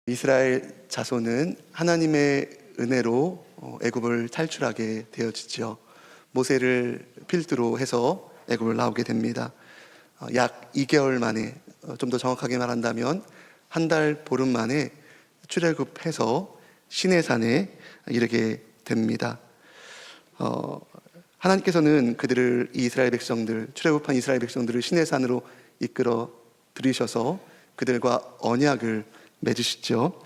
이스라엘 자손은 하나님의 은혜로 애굽을 탈출하게 되어지죠. 모세를 필두로 해서 애굽을 나오게 됩니다. 약 2개월 만에, 좀 더 정확하게 말한다면 한 달 보름 만에 출애굽해서 시내산에 이르게 됩니다. 하나님께서는 그들을, 이 이스라엘 백성들, 출애굽한 이스라엘 백성들을 시내산으로 이끌어 들이셔서 그들과 언약을 맺으시죠.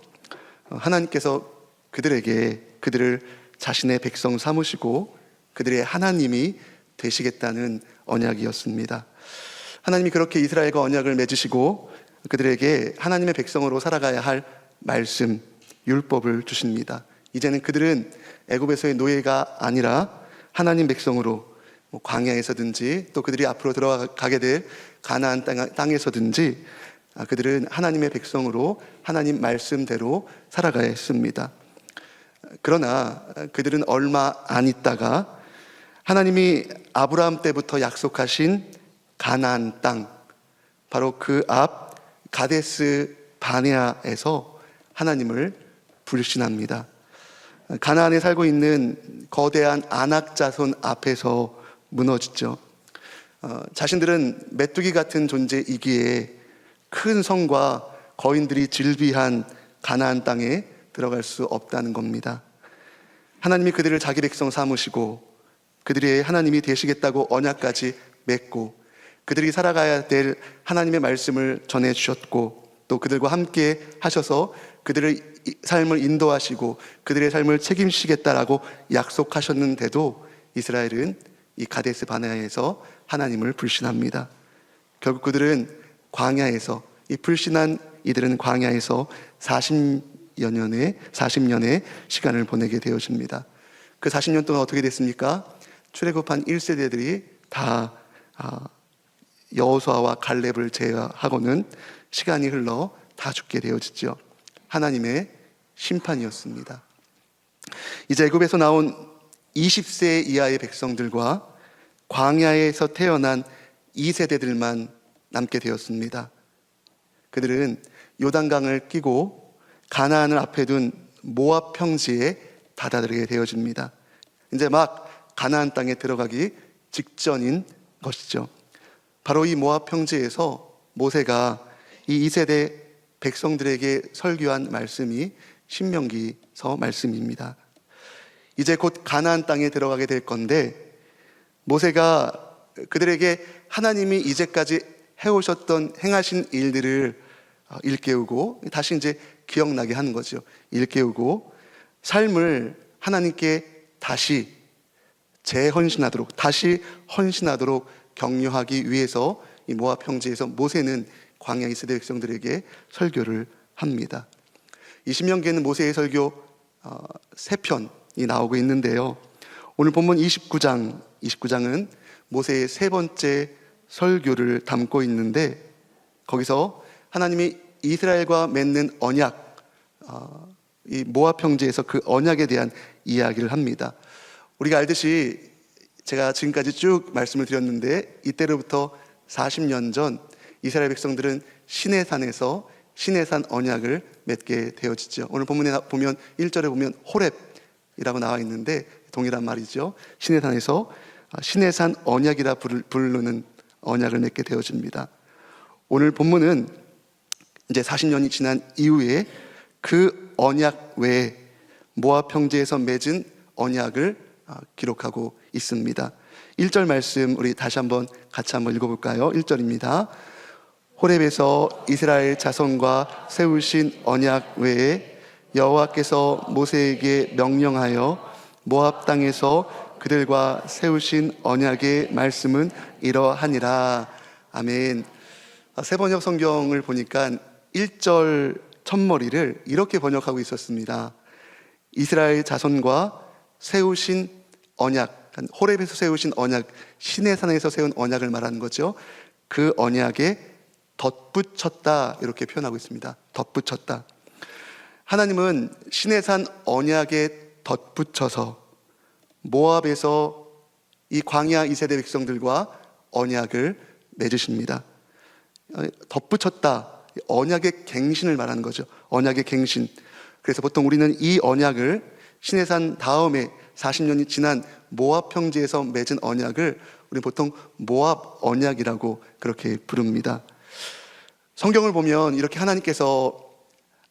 하나님께서 그들을 자신의 백성 삼으시고 그들의 하나님이 되시겠다는 언약이었습니다. 하나님이 그렇게 이스라엘과 언약을 맺으시고 그들에게 하나님의 백성으로 살아가야 할 말씀, 율법을 주십니다. 이제는 그들은 애굽에서의 노예가 아니라 하나님 백성으로 광야에서든지 또 그들이 앞으로 들어가게 될 가나안 땅에서든지 그들은 하나님의 백성으로 하나님 말씀대로 살아가야 했습니다. 그러나 그들은 얼마 안 있다가 하나님이 아브라함 때부터 약속하신 가나안 땅, 바로 그 앞 가데스 바네아에서 하나님을 불신합니다. 가나안에 살고 있는 거대한 아낙 자손 앞에서 무너지죠. 자신들은 메뚜기 같은 존재이기에 큰 성과 거인들이 즐비한 가나안 땅에 들어갈 수 없다는 겁니다. 하나님이 그들을 자기 백성 삼으시고 그들이 하나님이 되시겠다고 언약까지 맺고 그들이 살아가야 될 하나님의 말씀을 전해주셨고 또 그들과 함께 하셔서 그들의 삶을 인도하시고 그들의 삶을 책임지시겠다라고 약속하셨는데도 이스라엘은 이 가데스 바네아에서 하나님을 불신합니다. 결국 그들은 광야에서, 이 불신한 이들은 광야에서 40년의 시간을 보내게 되어집니다. 그 40년 동안 어떻게 됐습니까? 출애굽한 1세대들이 다 여호수아와 갈렙을 제외하고는 시간이 흘러 다 죽게 되어지죠. 하나님의 심판이었습니다. 이제 애굽에서 나온 20세 이하의 백성들과 광야에서 태어난 2세대들만 남게 되었습니다. 그들은 요단강을 끼고 가나안을 앞에 둔 모압 평지에 다다르게 되어집니다. 이제 막 가나안 땅에 들어가기 직전인 것이죠. 바로 이 모압 평지에서 모세가 이 2세대 백성들에게 설교한 말씀이 신명기서 말씀입니다. 이제 곧 가나안 땅에 들어가게 될 건데 모세가 그들에게 하나님이 이제까지 해오셨던 행하신 일들을 일깨우고 다시 이제 기억나게 하는 거죠. 일깨우고 삶을 하나님께 다시 재헌신하도록, 다시 헌신하도록 격려하기 위해서 이 모압 평지에서 모세는 광야 2세대 백성들에게 설교를 합니다. 이 신명기에는 모세의 설교 3편이 나오고 있는데요. 오늘 본문 29장은 모세의 세 번째 설교를 담고 있는데 거기서 하나님이 이스라엘과 맺는 언약, 이 모압 평지에서 그 언약에 대한 이야기를 합니다. 우리가 알듯이 제가 지금까지 쭉 말씀을 드렸는데 이때로부터 40년 전 이스라엘 백성들은 시내산에서 시내산 언약을 맺게 되어지죠. 오늘 본문에 보면 1절에 보면 호렙이라고 나와 있는데 동일한 말이죠. 시내산에서 시내산 언약이라 부르는 언약을 맺게 되어집니다. 오늘 본문은 이제 40년이 지난 이후에 그 언약 외에 모압 평지에서 맺은 언약을 기록하고 있습니다. 1절 말씀 우리 다시 한번 같이 한번 읽어볼까요? 1절입니다. 호렙에서 이스라엘 자손과 세우신 언약 외에 여호와께서 모세에게 명령하여 모압 땅에서 그들과 세우신 언약의 말씀은 이러하니라. 아멘. 새번역 성경을 보니까 1절 첫머리를 이렇게 번역하고 있었습니다. 이스라엘 자손과 세우신 언약, 호렙에서 세우신 언약, 시내산에서 세운 언약을 말하는 거죠. 그 언약에 덧붙였다 이렇게 표현하고 있습니다. 덧붙였다. 하나님은 시내산 언약에 덧붙여서 모압에서 이 광야 2세대 백성들과 언약을 맺으십니다. 덧붙였다 언약의 갱신을 말하는 거죠. 언약의 갱신. 그래서 보통 우리는 이 언약을 시내산 다음에 40년이 지난 모압 평지에서 맺은 언약을 우리 보통 모압 언약이라고 그렇게 부릅니다. 성경을 보면 이렇게 하나님께서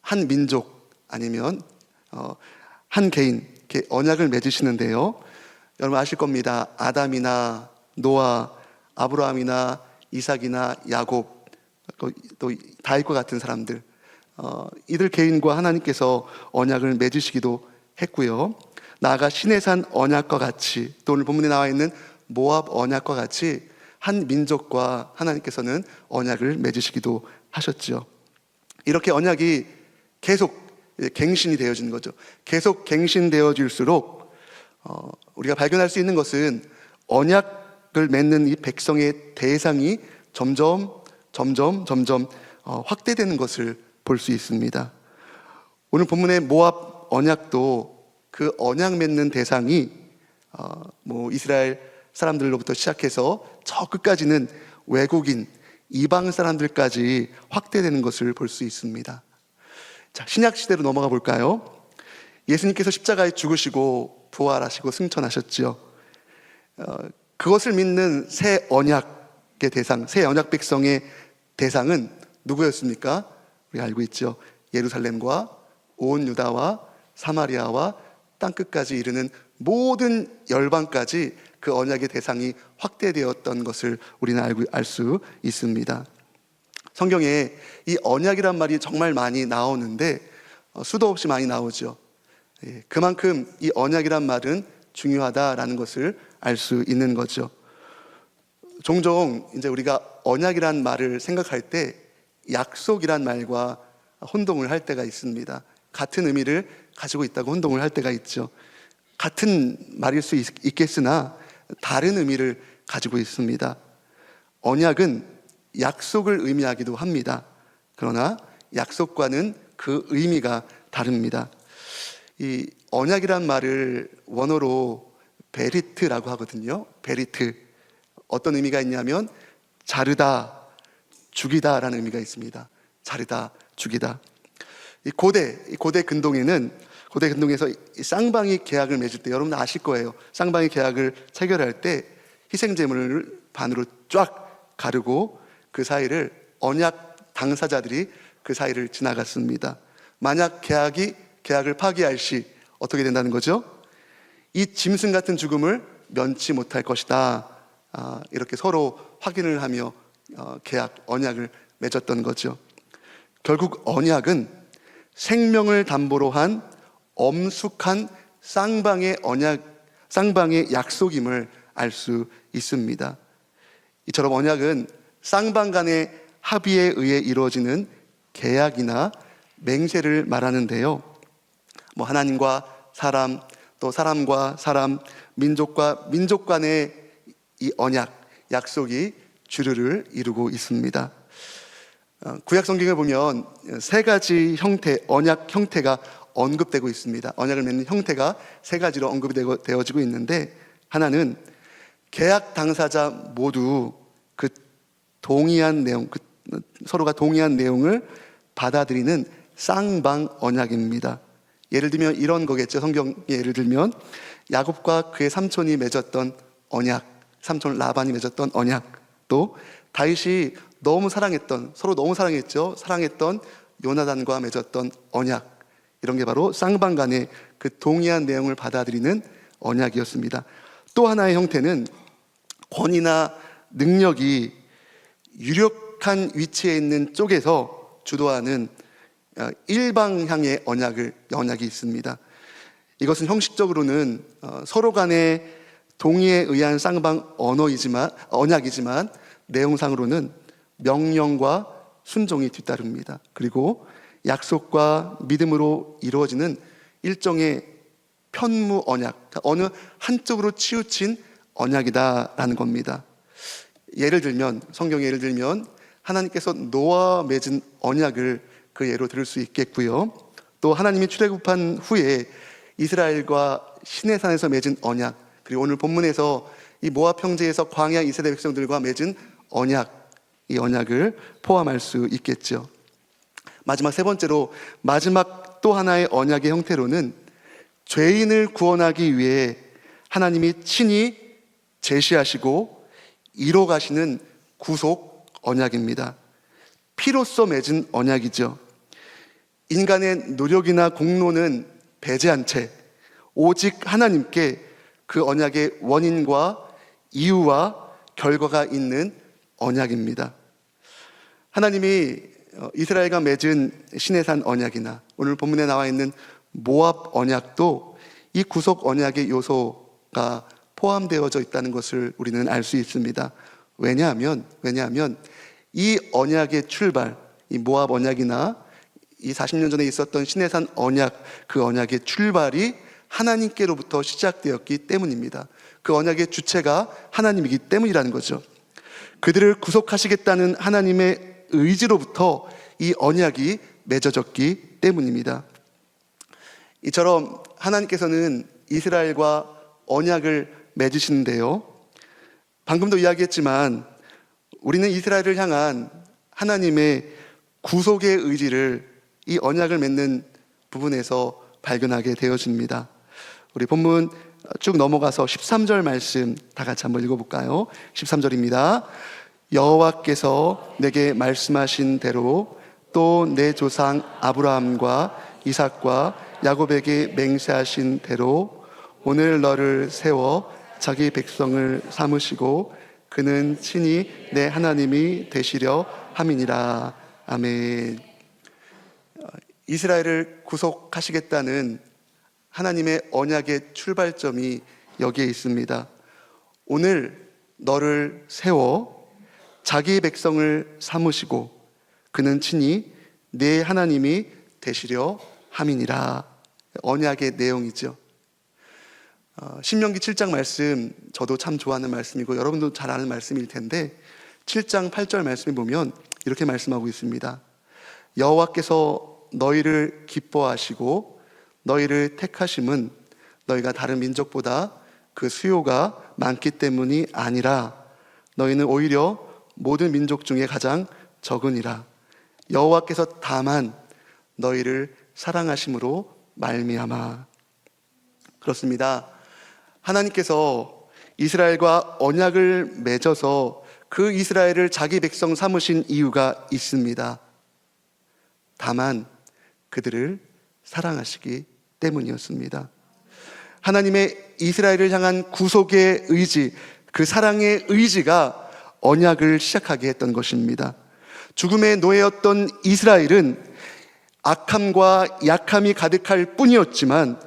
한 민족 아니면 한 개인 이렇게 언약을 맺으시는데요. 여러분 아실 겁니다. 아담이나 노아, 아브라함이나 이삭이나 야곱, 또 다윗과 같은 사람들, 이들 개인과 하나님께서 언약을 맺으시기도 했고요. 나아가 시내산 언약과 같이, 또 오늘 본문에 나와 있는 모압 언약과 같이 한 민족과 하나님께서는 언약을 맺으시기도 하셨죠. 이렇게 언약이 계속 갱신이 되어지는 거죠. 계속 갱신되어질수록 우리가 발견할 수 있는 것은 언약을 맺는 이 백성의 대상이 점점 확대되는 것을 볼 수 있습니다. 오늘 본문의 모압 언약도 그 언약 맺는 대상이 이스라엘 사람들로부터 시작해서 저 끝까지는 외국인, 이방 사람들까지 확대되는 것을 볼 수 있습니다. 자, 신약 시대로 넘어가 볼까요? 예수님께서 십자가에 죽으시고 부활하시고 승천하셨죠. 그것을 믿는 새 언약의 대상, 새 언약 백성의 대상은 누구였습니까? 우리가 알고 있죠. 예루살렘과 온 유다와 사마리아와 땅끝까지 이르는 모든 열방까지 그 언약의 대상이 확대되었던 것을 우리는 알 수 있습니다. 성경에 이 언약이란 말이 정말 많이 나오는데 수도 없이 많이 나오죠. 그만큼 이 언약이란 말은 중요하다라는 것을 알 수 있는 거죠. 종종 이제 우리가 언약이란 말을 생각할 때 약속이란 말과 혼동을 할 때가 있습니다. 같은 의미를 가지고 있다고 혼동을 할 때가 있죠. 같은 말일 수 있겠으나 다른 의미를 가지고 있습니다. 언약은 약속을 의미하기도 합니다. 그러나 약속과는 그 의미가 다릅니다. 이 언약이란 말을 원어로 베리트라고 하거든요. 베리트. 어떤 의미가 있냐면 자르다, 죽이다라는 의미가 있습니다. 자르다, 죽이다. 이 고대 근동에서 이 쌍방이 계약을 맺을 때 여러분 아실 거예요. 쌍방이 계약을 체결할 때 희생제물을 반으로 쫙 가르고 그 사이를 언약 당사자들이 그 사이를 지나갔습니다. 만약 계약을 파기할 시 어떻게 된다는 거죠? 이 짐승 같은 죽음을 면치 못할 것이다. 이렇게 서로 확인을 하며 언약을 맺었던 거죠. 결국 언약은 생명을 담보로 한 엄숙한 쌍방의 약속임을 알 수 있습니다. 이처럼 언약은 쌍방 간의 합의에 의해 이루어지는 계약이나 맹세를 말하는데요. 하나님과 사람, 또 사람과 사람, 민족과 민족 간의 이 약속이 주류를 이루고 있습니다. 구약 성경에 보면 세 가지 언약 형태가 언급되고 있습니다. 언약을 맺는 형태가 세 가지로 언급이 되어지고 있는데, 하나는 계약 당사자 모두 그 동의한 내용, 서로가 동의한 내용을 받아들이는 쌍방 언약입니다. 예를 들면 이런 거겠죠. 성경에 예를 들면 야곱과 그의 삼촌이 맺었던 언약, 삼촌 라반이 맺었던 언약, 또 다윗이 서로 너무 사랑했던 요나단과 맺었던 언약, 이런 게 바로 쌍방 간의 그 동의한 내용을 받아들이는 언약이었습니다. 또 하나의 형태는 권위나 능력이 유력한 위치에 있는 쪽에서 주도하는 일방향의 언약이 있습니다. 이것은 형식적으로는 서로 간의 동의에 의한 쌍방 언약이지만 내용상으로는 명령과 순종이 뒤따릅니다. 그리고 약속과 믿음으로 이루어지는 일종의 편무 언약, 그러니까 어느 한쪽으로 치우친 언약이다라는 겁니다. 성경의 예를 들면 하나님께서 노아와 맺은 언약을 그 예로 들을 수 있겠고요. 또 하나님이 출애굽한 후에 이스라엘과 시내산에서 맺은 언약, 그리고 오늘 본문에서 이 모압 평지에서 광야 2세대 백성들과 맺은 언약, 이 언약을 포함할 수 있겠죠. 마지막 세 번째로, 마지막 또 하나의 언약의 형태로는 죄인을 구원하기 위해 하나님이 친히 제시하시고 이뤄가시는 구속 언약입니다. 피로써 맺은 언약이죠. 인간의 노력이나 공로는 배제한 채 오직 하나님께 그 언약의 원인과 이유와 결과가 있는 언약입니다. 하나님이 이스라엘과 맺은 시내산 언약이나 오늘 본문에 나와 있는 모압 언약도 이 구속 언약의 요소가 포함되어져 있다는 것을 우리는 알 수 있습니다. 왜냐하면 이 언약의 출발, 이 모압 언약이나 이 40년 전에 있었던 시내산 언약, 그 언약의 출발이 하나님께로부터 시작되었기 때문입니다. 그 언약의 주체가 하나님이기 때문이라는 거죠. 그들을 구속하시겠다는 하나님의 의지로부터 이 언약이 맺어졌기 때문입니다. 이처럼 하나님께서는 이스라엘과 언약을 맺으시는데요, 방금도 이야기했지만 우리는 이스라엘을 향한 하나님의 구속의 의지를 이 언약을 맺는 부분에서 발견하게 되어집니다. 우리 본문 쭉 넘어가서 13절 말씀 다 같이 한번 읽어볼까요? 13절입니다. 여호와께서 내게 말씀하신 대로 또 내 조상 아브라함과 이삭과 야곱에게 맹세하신 대로 오늘 너를 세워 자기 백성을 삼으시고 그는 친히 내 하나님이 되시려 함이니라. 아멘. 이스라엘을 구속하시겠다는 하나님의 언약의 출발점이 여기에 있습니다. 오늘 너를 세워 자기 백성을 삼으시고 그는 친히 내 하나님이 되시려 함이니라. 언약의 내용이죠. 신명기 7장 말씀, 저도 참 좋아하는 말씀이고 여러분도 잘 아는 말씀일 텐데 7장 8절 말씀에 보면 이렇게 말씀하고 있습니다. 여호와께서 너희를 기뻐하시고 너희를 택하심은 너희가 다른 민족보다 그 수요가 많기 때문이 아니라 너희는 오히려 모든 민족 중에 가장 적으니라. 여호와께서 다만 너희를 사랑하심으로 말미암아. 그렇습니다. 하나님께서 이스라엘과 언약을 맺어서 그 이스라엘을 자기 백성 삼으신 이유가 있습니다. 다만 그들을 사랑하시기 때문이었습니다. 하나님의 이스라엘을 향한 구속의 의지, 그 사랑의 의지가 언약을 시작하게 했던 것입니다. 죽음의 노예였던 이스라엘은 악함과 약함이 가득할 뿐이었지만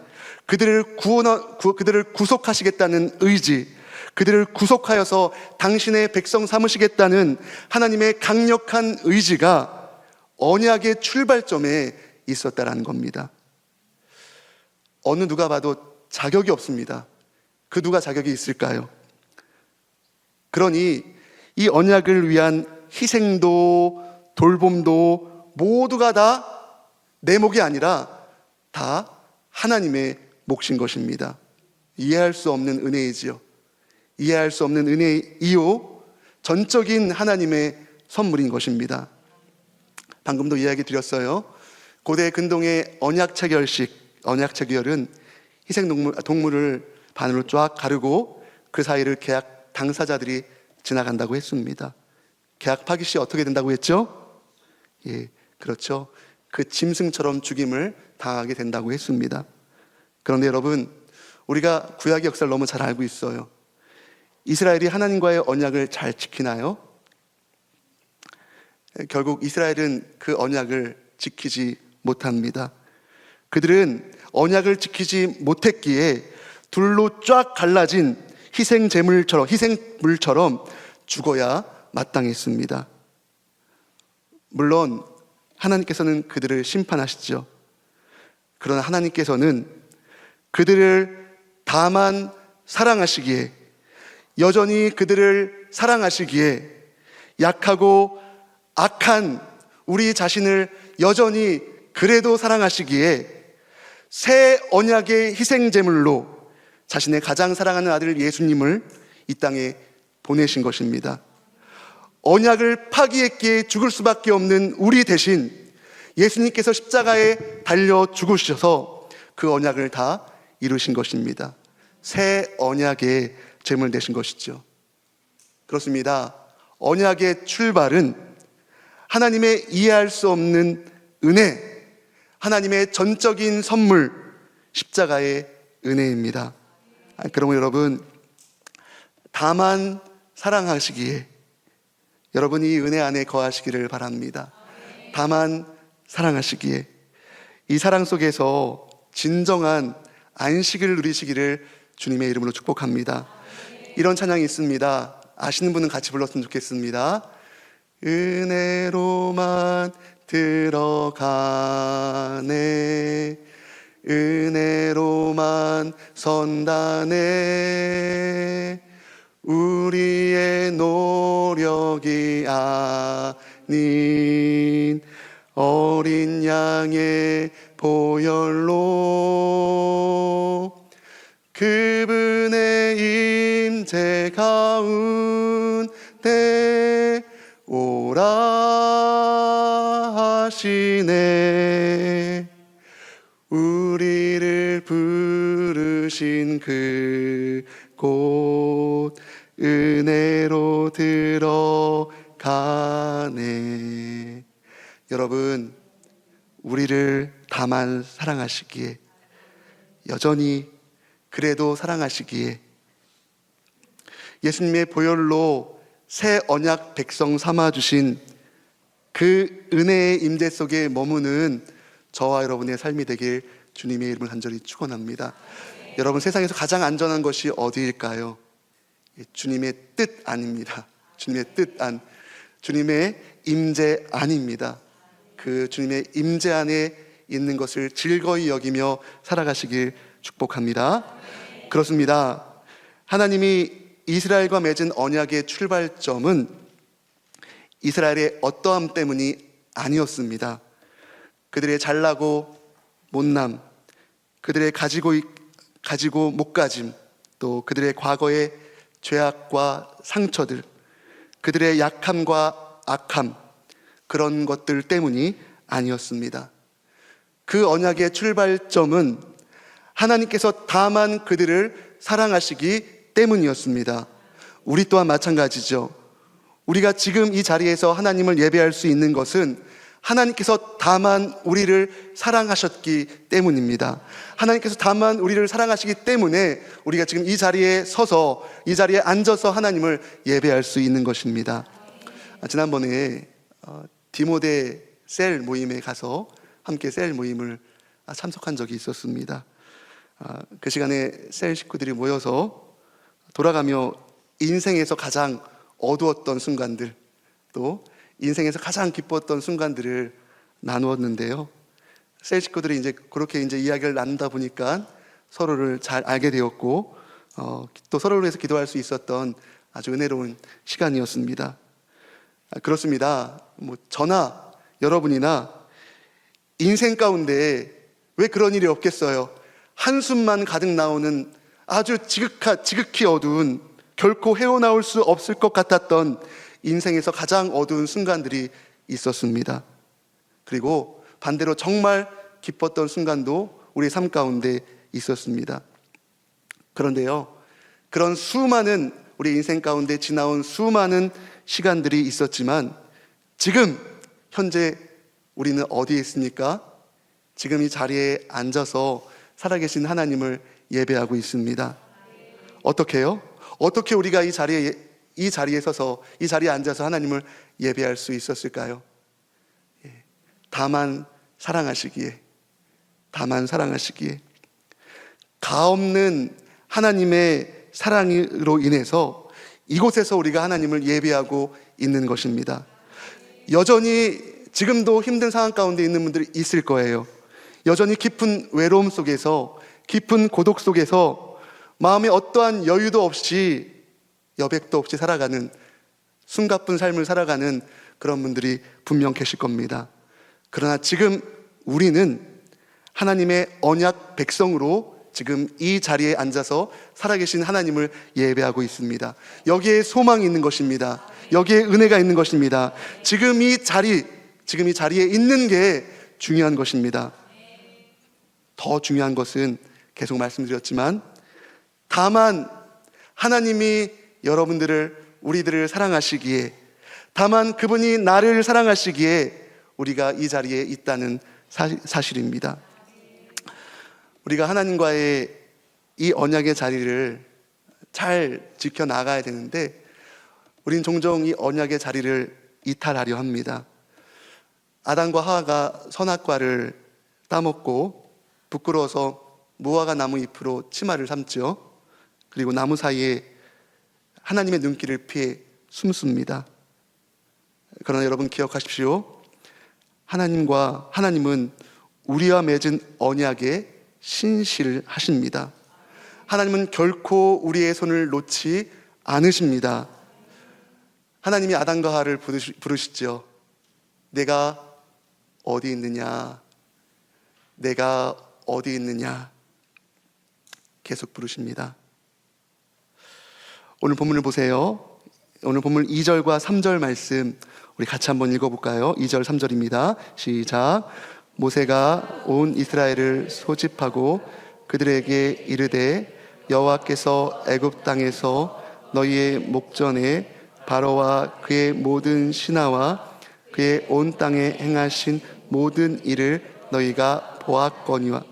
그들을 구속하시겠다는 의지, 그들을 구속하여서 당신의 백성 삼으시겠다는 하나님의 강력한 의지가 언약의 출발점에 있었다라는 겁니다. 어느 누가 봐도 자격이 없습니다. 그 누가 자격이 있을까요? 그러니 이 언약을 위한 희생도 돌봄도 모두가 다 내 몫이 아니라 다 하나님의 몫인 것입니다. 이해할 수 없는 은혜이지요. 이해할 수 없는 은혜이요 전적인 하나님의 선물인 것입니다. 방금도 이야기 드렸어요. 고대 근동의 언약 체결은 동물을 반으로 쫙 가르고 그 사이를 계약 당사자들이 지나간다고 했습니다. 계약 파기 시 어떻게 된다고 했죠? 예, 그렇죠. 그 짐승처럼 죽임을 당하게 된다고 했습니다. 그런데 여러분, 우리가 구약의 역사를 너무 잘 알고 있어요. 이스라엘이 하나님과의 언약을 잘 지키나요? 결국 이스라엘은 그 언약을 지키지 못합니다. 그들은 언약을 지키지 못했기에 둘로 쫙 갈라진 희생물처럼 죽어야 마땅했습니다. 물론 하나님께서는 그들을 심판하시죠. 그러나 하나님께서는 그들을 다만 사랑하시기에, 여전히 그들을 사랑하시기에, 약하고 악한 우리 자신을 여전히 그래도 사랑하시기에 새 언약의 희생제물로 자신의 가장 사랑하는 아들 예수님을 이 땅에 보내신 것입니다. 언약을 파기했기에 죽을 수밖에 없는 우리 대신 예수님께서 십자가에 달려 죽으셔서 그 언약을 다 이루신 것입니다. 새 언약의 제물 되신 것이죠. 그렇습니다. 언약의 출발은 하나님의 이해할 수 없는 은혜, 하나님의 전적인 선물, 십자가의 은혜입니다. 그러면 여러분, 다만 사랑하시기에 여러분이 이 은혜 안에 거하시기를 바랍니다. 다만 사랑하시기에 이 사랑 속에서 진정한 안식을 누리시기를 주님의 이름으로 축복합니다. 이런 찬양이 있습니다. 아시는 분은 같이 불렀으면 좋겠습니다. 은혜로만 들어가네, 은혜로만 선다네, 우리의 노력이 아닌 어린 양의 보혈로 그분의 임재 가운데 오라 하시네. 우리를 부르신 그곳 은혜로 들어가네. 여러분, 우리를 다만 사랑하시기에, 여전히 그래도 사랑하시기에 예수님의 보혈로 새 언약 백성 삼아주신 그 은혜의 임재 속에 머무는 저와 여러분의 삶이 되길 주님의 이름을 간절히 축원합니다. 여러분, 세상에서 가장 안전한 것이 어디일까요? 주님의 뜻 안입니다. 주님의 뜻 안, 주님의 임재 안입니다. 그 주님의 임재 안에 있는 것을 즐거이 여기며 살아가시길 축복합니다. 그렇습니다. 하나님이 이스라엘과 맺은 언약의 출발점은 이스라엘의 어떠함 때문이 아니었습니다. 그들의 잘나고 못남, 그들의 가지고 못 가짐, 또 그들의 과거의 죄악과 상처들, 그들의 약함과 악함, 그런 것들 때문이 아니었습니다. 그 언약의 출발점은 하나님께서 다만 그들을 사랑하시기 때문이었습니다. 우리 또한 마찬가지죠. 우리가 지금 이 자리에서 하나님을 예배할 수 있는 것은 하나님께서 다만 우리를 사랑하셨기 때문입니다. 하나님께서 다만 우리를 사랑하시기 때문에 우리가 지금 이 자리에 서서, 이 자리에 앉아서 하나님을 예배할 수 있는 것입니다. 지난번에 디모데 셀 모임에 가서 함께 셀 모임을 참석한 적이 있었습니다. 그 시간에 셀 식구들이 모여서 돌아가며 인생에서 가장 어두웠던 순간들, 또 인생에서 가장 기뻤던 순간들을 나누었는데요. 셀 식구들이 그렇게 이야기를 나누다 보니까 서로를 잘 알게 되었고, 또 서로를 위해서 기도할 수 있었던 아주 은혜로운 시간이었습니다. 그렇습니다. 저나 여러분이나 인생 가운데 왜 그런 일이 없겠어요? 한숨만 가득 나오는 아주 지극히 어두운, 결코 헤어나올 수 없을 것 같았던 인생에서 가장 어두운 순간들이 있었습니다. 그리고 반대로 정말 기뻤던 순간도 우리 삶 가운데 있었습니다. 그런데요, 그런 수많은 우리 인생 가운데 지나온 수많은 시간들이 있었지만 지금 현재 우리는 어디에 있습니까? 지금 이 자리에 앉아서 살아계신 하나님을 예배하고 있습니다. 어떻게요? 어떻게 우리가 이 자리에 서서 이 자리에 앉아서 하나님을 예배할 수 있었을까요? 다만 사랑하시기에, 다만 사랑하시기에, 가없는 하나님의 사랑으로 인해서 이곳에서 우리가 하나님을 예배하고 있는 것입니다. 여전히 지금도 힘든 상황 가운데 있는 분들이 있을 거예요. 여전히 깊은 외로움 속에서, 깊은 고독 속에서 마음에 어떠한 여유도 없이, 여백도 없이 살아가는, 숨가쁜 삶을 살아가는 그런 분들이 분명 계실 겁니다. 그러나 지금 우리는 하나님의 언약 백성으로 지금 이 자리에 앉아서 살아계신 하나님을 예배하고 있습니다. 여기에 소망이 있는 것입니다. 여기에 은혜가 있는 것입니다. 지금 이 자리에 있는 게 중요한 것입니다. 더 중요한 것은 계속 말씀드렸지만 다만 하나님이 우리들을 사랑하시기에, 다만 그분이 나를 사랑하시기에 우리가 이 자리에 있다는 사실입니다. 우리가 하나님과의 이 언약의 자리를 잘 지켜나가야 되는데 우린 종종 이 언약의 자리를 이탈하려 합니다. 아담과 하와가 선악과를 따먹고 부끄러워서 무화과 나무 잎으로 치마를 삼죠. 그리고 나무 사이에 하나님의 눈길을 피해 숨습니다. 그러나 여러분 기억하십시오. 하나님은 우리와 맺은 언약에 신실하십니다. 하나님은 결코 우리의 손을 놓지 않으십니다. 하나님이 아담과 하와를 부르시죠. 내가 어디 있느냐? 내가 어디 있느냐? 계속 부르십니다. 오늘 본문을 보세요. 오늘 본문 2절과 3절 말씀 우리 같이 한번 읽어볼까요? 2절 3절입니다. 시작. 모세가 온 이스라엘을 소집하고 그들에게 이르되 여호와께서 애굽 땅에서 너희의 목전에 바로와 그의 모든 신하와 그의 온 땅에 행하신 모든 일을 너희가 보았거니와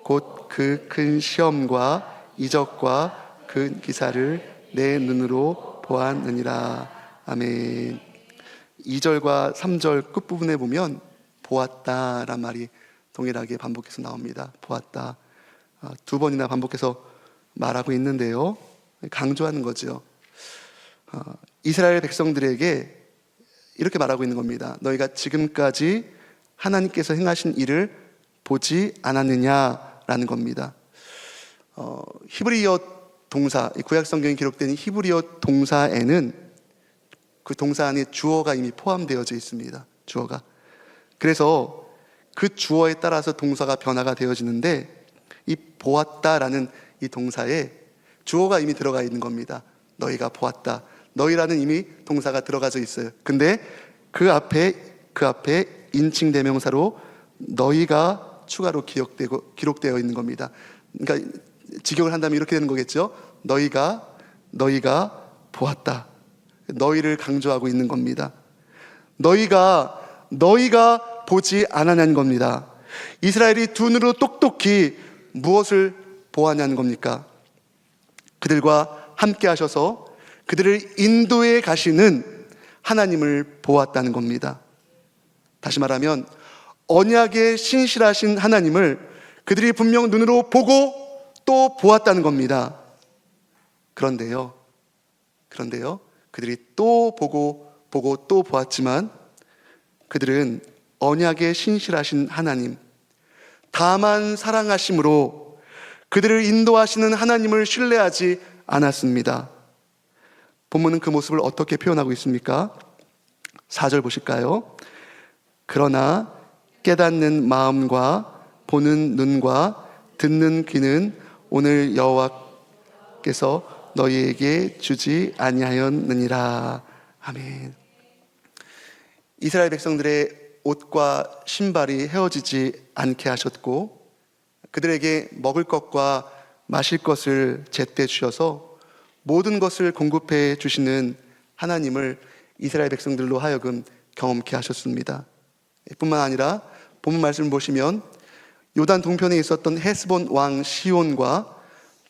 곧 그 큰 시험과 이적과 그 기사를 내 눈으로 보았느니라. 아멘. 2절과 3절 끝부분에 보면 보았다란 말이 동일하게 반복해서 나옵니다. 보았다. 두 번이나 반복해서 말하고 있는데요, 강조하는 거죠. 이스라엘 백성들에게 이렇게 말하고 있는 겁니다. 너희가 지금까지 하나님께서 행하신 일을 보지 않았느냐라는 겁니다. 히브리어 동사, 구약 성경에 기록된 히브리어 동사에는 그 동사 안에 주어가 이미 포함되어져 있습니다. 주어가. 그래서 그 주어에 따라서 동사가 변화가 되어지는데 이 보았다라는 이 동사에 주어가 이미 들어가 있는 겁니다. 너희가 보았다. 너희라는 이미 동사가 들어가져 있어요. 근데 그 앞에 인칭 대명사로 너희가 추가로 기록되어 있는 겁니다. 그러니까 직역을 한다면 이렇게 되는 거겠죠. 너희가 보았다. 너희를 강조하고 있는 겁니다. 너희가 보지 않았냐는 겁니다. 이스라엘이 두 눈으로 똑똑히 무엇을 보았냐는 겁니까? 그들과 함께 하셔서 그들을 인도해 가시는 하나님을 보았다는 겁니다. 다시 말하면 언약에 신실하신 하나님을 그들이 분명 눈으로 보고 또 보았다는 겁니다. 그런데요, 그들이 또 보고 또 보았지만 그들은 언약에 신실하신 하나님, 다만 사랑하심으로 그들을 인도하시는 하나님을 신뢰하지 않았습니다. 본문은 그 모습을 어떻게 표현하고 있습니까? 4절 보실까요? 그러나 깨닫는 마음과 보는 눈과 듣는 귀는 오늘 여호와께서 너희에게 주지 아니하였느니라. 아멘. 이스라엘 백성들의 옷과 신발이 헤어지지 않게 하셨고 그들에게 먹을 것과 마실 것을 제때 주셔서 모든 것을 공급해 주시는 하나님을 이스라엘 백성들로 하여금 경험케 하셨습니다. 뿐만 아니라 본문 말씀을 보시면 요단 동편에 있었던 헤스본 왕 시온과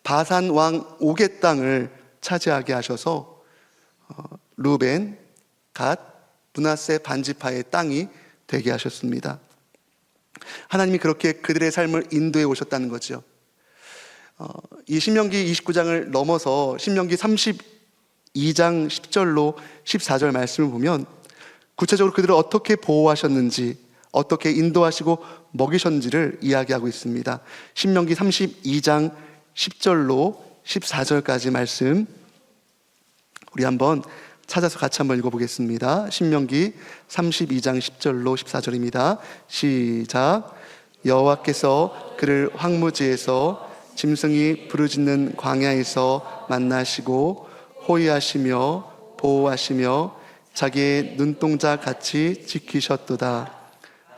바산 왕 옥의 땅을 차지하게 하셔서 루벤, 갓, 므낫세 반지파의 땅이 되게 하셨습니다. 하나님이 그렇게 그들의 삶을 인도해 오셨다는 거죠. 이 신명기 29장을 넘어서 신명기 32장 10절로 14절 말씀을 보면 구체적으로 그들을 어떻게 보호하셨는지, 어떻게 인도하시고 먹이셨는지를 이야기하고 있습니다. 신명기 32장 10절로 14절까지 말씀 우리 한번 찾아서 같이 한번 읽어보겠습니다. 신명기 32장 10절로 14절입니다. 시작. 여호와께서 그를 황무지에서 짐승이 부르짖는 광야에서 만나시고 호위하시며 보호하시며 자기의 눈동자 같이 지키셨도다.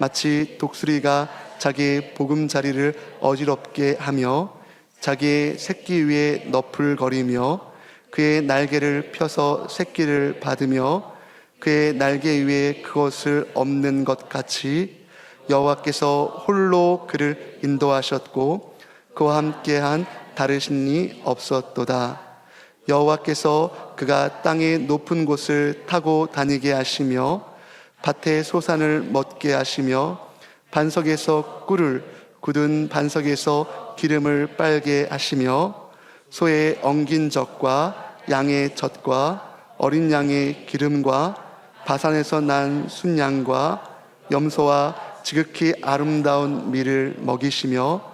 마치 독수리가 자기의 보금자리를 어지럽게 하며 자기의 새끼 위에 너풀거리며 그의 날개를 펴서 새끼를 받으며 그의 날개 위에 그것을 엎는 것 같이 여호와께서 홀로 그를 인도하셨고 그와 함께한 다르신 이 없었도다. 여호와께서 그가 땅의 높은 곳을 타고 다니게 하시며 밭의 소산을 먹게 하시며 반석에서 꿀을 굳은 반석에서 기름을 빨게 하시며 소의 엉긴 젖과 양의 젖과 어린 양의 기름과 바산에서 난 순양과 염소와 지극히 아름다운 밀을 먹이시며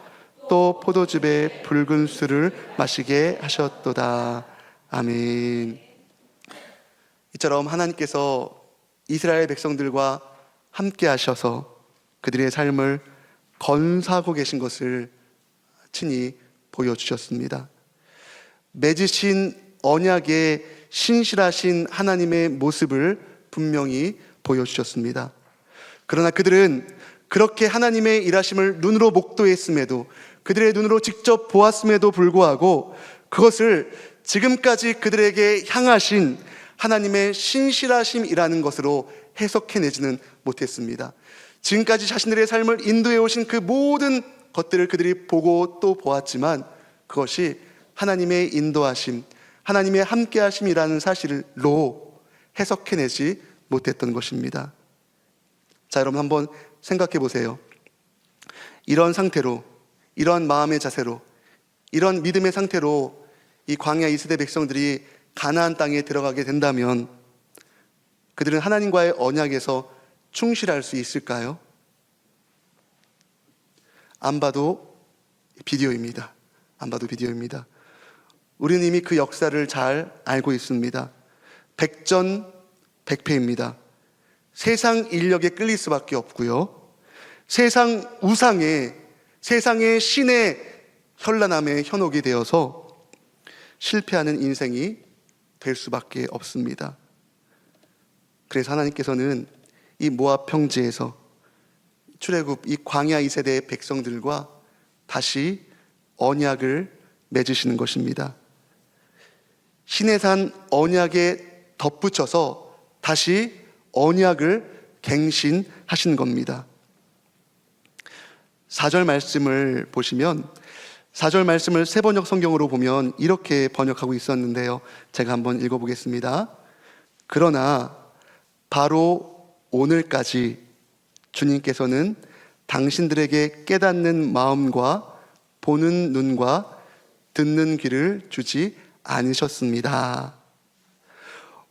또 포도즙의 붉은 술을 마시게 하셨도다. 아멘. 이처럼 하나님께서 이스라엘 백성들과 함께 하셔서 그들의 삶을 건사하고 계신 것을 친히 보여주셨습니다. 맺으신 언약의 신실하신 하나님의 모습을 분명히 보여주셨습니다. 그러나 그들은 그렇게 하나님의 일하심을 눈으로 목도했음에도, 그들의 눈으로 직접 보았음에도 불구하고 그것을 지금까지 그들에게 향하신 하나님의 신실하심이라는 것으로 해석해내지는 못했습니다. 지금까지 자신들의 삶을 인도해 오신 그 모든 것들을 그들이 보고 또 보았지만 그것이 하나님의 인도하심, 하나님의 함께하심이라는 사실로 해석해내지 못했던 것입니다. 자, 여러분 한번 생각해 보세요. 이런 상태로, 이런 마음의 자세로, 이런 믿음의 상태로 이 광야 2세대 백성들이 가나안 땅에 들어가게 된다면 그들은 하나님과의 언약에서 충실할 수 있을까요? 안 봐도 비디오입니다. 안 봐도 비디오입니다. 우리는 이미 그 역사를 잘 알고 있습니다. 백전백패입니다. 세상 인력에 끌릴 수밖에 없고요. 세상 우상에, 세상의 신의 현란함에 현혹이 되어서 실패하는 인생이 될 수밖에 없습니다. 그래서 하나님께서는 이 모압 평지에서 출애굽 이 광야 2세대의 백성들과 다시 언약을 맺으시는 것입니다. 시내산 언약에 덧붙여서 다시 언약을 갱신하신 겁니다. 4절 말씀을 보시면 4절 말씀을 세번역 성경으로 보면 이렇게 번역하고 있었는데요. 제가 한번 읽어보겠습니다. 그러나 바로 오늘까지 주님께서는 당신들에게 깨닫는 마음과 보는 눈과 듣는 귀를 주지 않으셨습니다.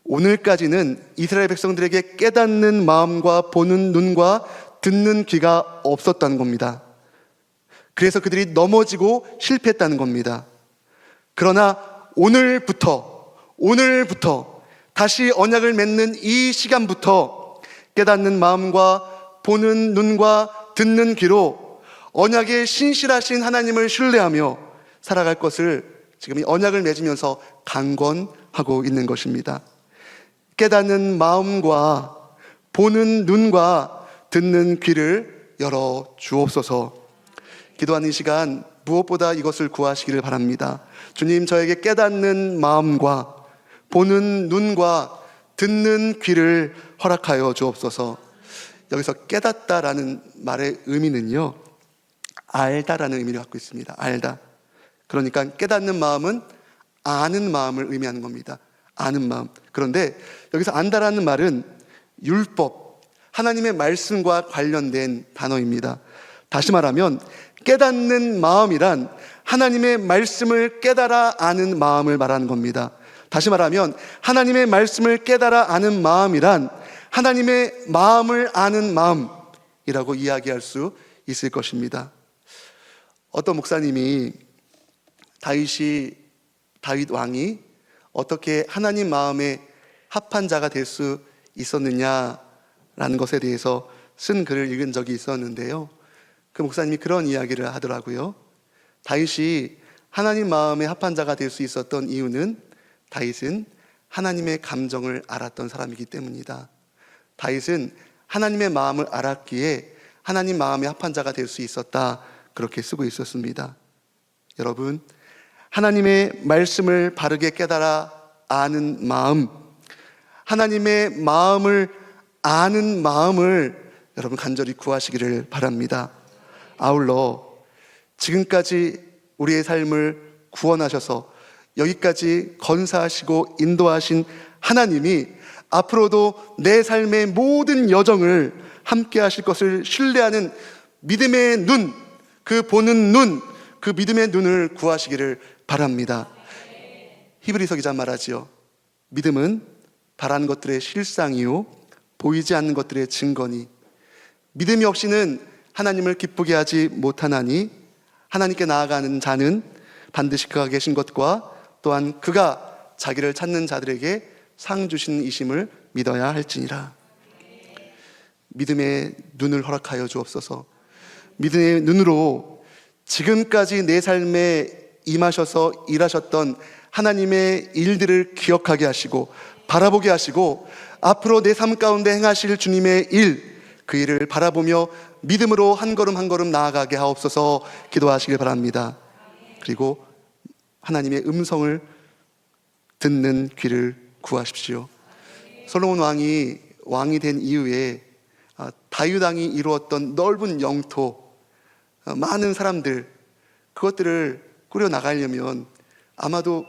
오늘까지는 이스라엘 백성들에게 깨닫는 마음과 보는 눈과 듣는 귀가 없었다는 겁니다. 그래서 그들이 넘어지고 실패했다는 겁니다. 그러나 오늘부터 다시 언약을 맺는 이 시간부터 깨닫는 마음과 보는 눈과 듣는 귀로 언약의 신실하신 하나님을 신뢰하며 살아갈 것을 지금 이 언약을 맺으면서 강권하고 있는 것입니다. 깨닫는 마음과 보는 눈과 듣는 귀를 열어 주옵소서. 기도하는 이 시간 무엇보다 이것을 구하시기를 바랍니다. 주님, 저에게 깨닫는 마음과 보는 눈과 듣는 귀를 허락하여 주옵소서. 여기서 깨닫다라는 말의 의미는요, 알다라는 의미를 갖고 있습니다. 알다. 그러니까 깨닫는 마음은 아는 마음을 의미하는 겁니다. 아는 마음. 그런데 여기서 안다라는 말은 율법, 하나님의 말씀과 관련된 단어입니다. 다시 말하면 깨닫는 마음이란 하나님의 말씀을 깨달아 아는 마음을 말하는 겁니다. 다시 말하면 하나님의 말씀을 깨달아 아는 마음이란 하나님의 마음을 아는 마음이라고 이야기할 수 있을 것입니다. 어떤 목사님이 다윗 왕이 어떻게 하나님 마음에 합한 자가 될 수 있었느냐라는 것에 대해서 쓴 글을 읽은 적이 있었는데요. 그 목사님이 그런 이야기를 하더라고요. 다윗이 하나님 마음에 합한 자가 될 수 있었던 이유는 다윗은 하나님의 감정을 알았던 사람이기 때문이다. 다윗은 하나님의 마음을 알았기에 하나님 마음에 합한 자가 될 수 있었다, 그렇게 쓰고 있었습니다. 여러분, 하나님의 말씀을 바르게 깨달아 아는 마음, 하나님의 마음을 아는 마음을 여러분 간절히 구하시기를 바랍니다. 아울러 지금까지 우리의 삶을 구원하셔서 여기까지 건사하시고 인도하신 하나님이 앞으로도 내 삶의 모든 여정을 함께 하실 것을 신뢰하는 믿음의 눈, 그 보는 눈, 그 믿음의 눈을 구하시기를 바랍니다. 히브리서 기자 말하지요. 믿음은 바라는 것들의 실상이요 보이지 않는 것들의 증거니, 믿음이 없이는 하나님을 기쁘게 하지 못하나니 하나님께 나아가는 자는 반드시 그가 계신 것과 또한 그가 자기를 찾는 자들에게 상 주신 이심을 믿어야 할지니라. 믿음의 눈을 허락하여 주옵소서. 믿음의 눈으로 지금까지 내 삶에 임하셔서 일하셨던 하나님의 일들을 기억하게 하시고 바라보게 하시고 앞으로 내 삶 가운데 행하실 주님의 일, 그 일을 바라보며 믿음으로 한 걸음 한 걸음 나아가게 하옵소서 기도하시길 바랍니다. 그리고 하나님의 음성을 듣는 귀를 구하십시오. 솔로몬 왕이 된 이후에 다윗 왕이 이루었던 넓은 영토, 많은 사람들, 그것들을 꾸려 나가려면 아마도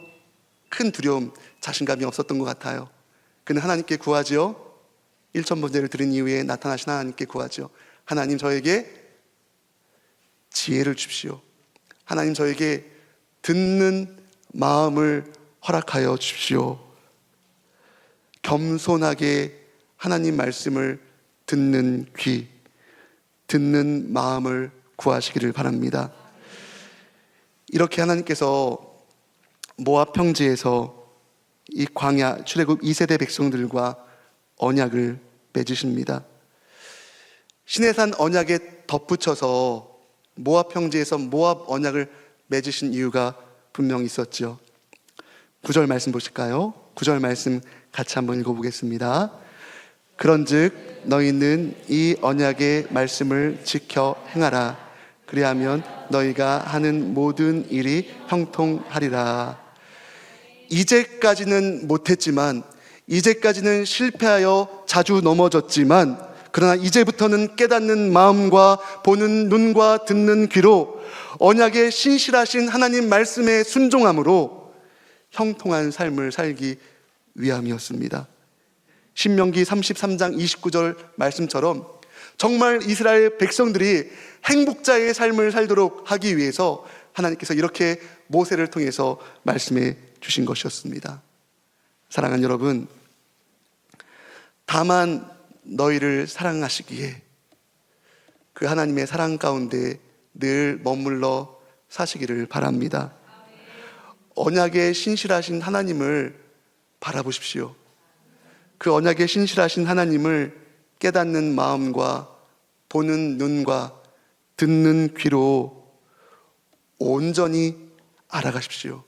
큰 두려움, 자신감이 없었던 것 같아요. 그는 하나님께 구하지요. 일천번제를 드린 이후에 나타나신 하나님께 구하지요. 하나님, 저에게 지혜를 주십시오. 하나님, 저에게 듣는 마음을 허락하여 주십시오. 겸손하게 하나님 말씀을 듣는 귀, 듣는 마음을 구하시기를 바랍니다. 이렇게 하나님께서 모압 평지에서 이 광야 출애굽 2세대 백성들과 언약을 맺으십니다. 시내산 언약에 덧붙여서 모압 평지에서 모압 언약을 맺으신 이유가 분명히 있었죠. 9절 말씀 보실까요? 9절 말씀 같이 한번 읽어보겠습니다. 그런즉 너희는 이 언약의 말씀을 지켜 행하라. 그리하면 너희가 하는 모든 일이 형통하리라. 이제까지는 못했지만, 이제까지는 실패하여 자주 넘어졌지만, 그러나 이제부터는 깨닫는 마음과 보는 눈과 듣는 귀로 언약에 신실하신 하나님 말씀에 순종함으로 형통한 삶을 살기 위함이었습니다. 신명기 33장 29절 말씀처럼 정말 이스라엘 백성들이 행복자의 삶을 살도록 하기 위해서 하나님께서 이렇게 모세를 통해서 말씀해 주신 것이었습니다. 사랑하는 여러분, 다만 너희를 사랑하시기에 그 하나님의 사랑 가운데 늘 머물러 사시기를 바랍니다. 언약에 신실하신 하나님을 바라보십시오. 그 언약에 신실하신 하나님을 깨닫는 마음과 보는 눈과 듣는 귀로 온전히 알아가십시오.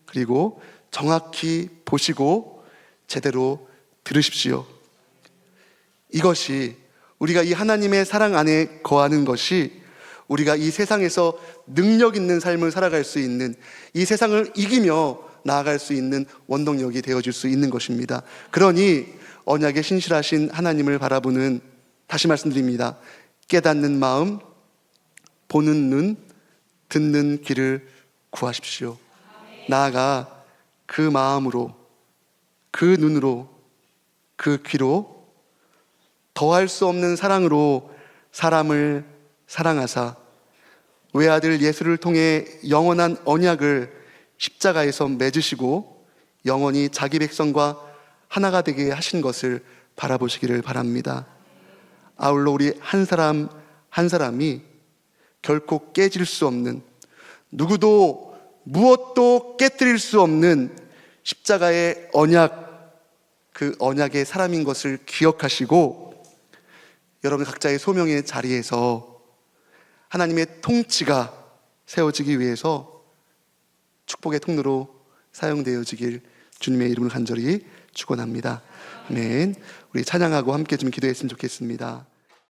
그리고 정확히 보시고 제대로 들으십시오. 이것이, 우리가 이 하나님의 사랑 안에 거하는 것이 우리가 이 세상에서 능력 있는 삶을 살아갈 수 있는, 이 세상을 이기며 나아갈 수 있는 원동력이 되어줄 수 있는 것입니다. 그러니 언약에 신실하신 하나님을 바라보는, 다시 말씀드립니다, 깨닫는 마음, 보는 눈, 듣는 귀를 구하십시오. 나아가 그 마음으로, 그 눈으로, 그 귀로 더할 수 없는 사랑으로 사람을 사랑하사 외아들 예수를 통해 영원한 언약을 십자가에서 맺으시고 영원히 자기 백성과 하나가 되게 하신 것을 바라보시기를 바랍니다. 아울러 우리 한 사람 한 사람이 결코 깨질 수 없는, 누구도 무엇도 깨뜨릴 수 없는 십자가의 언약, 그 언약의 사람인 것을 기억하시고 여러분 각자의 소명의 자리에서 하나님의 통치가 세워지기 위해서 축복의 통로로 사용되어지길 주님의 이름을 간절히 축원합니다. 아멘. 우리 찬양하고 함께 좀 기도했으면 좋겠습니다.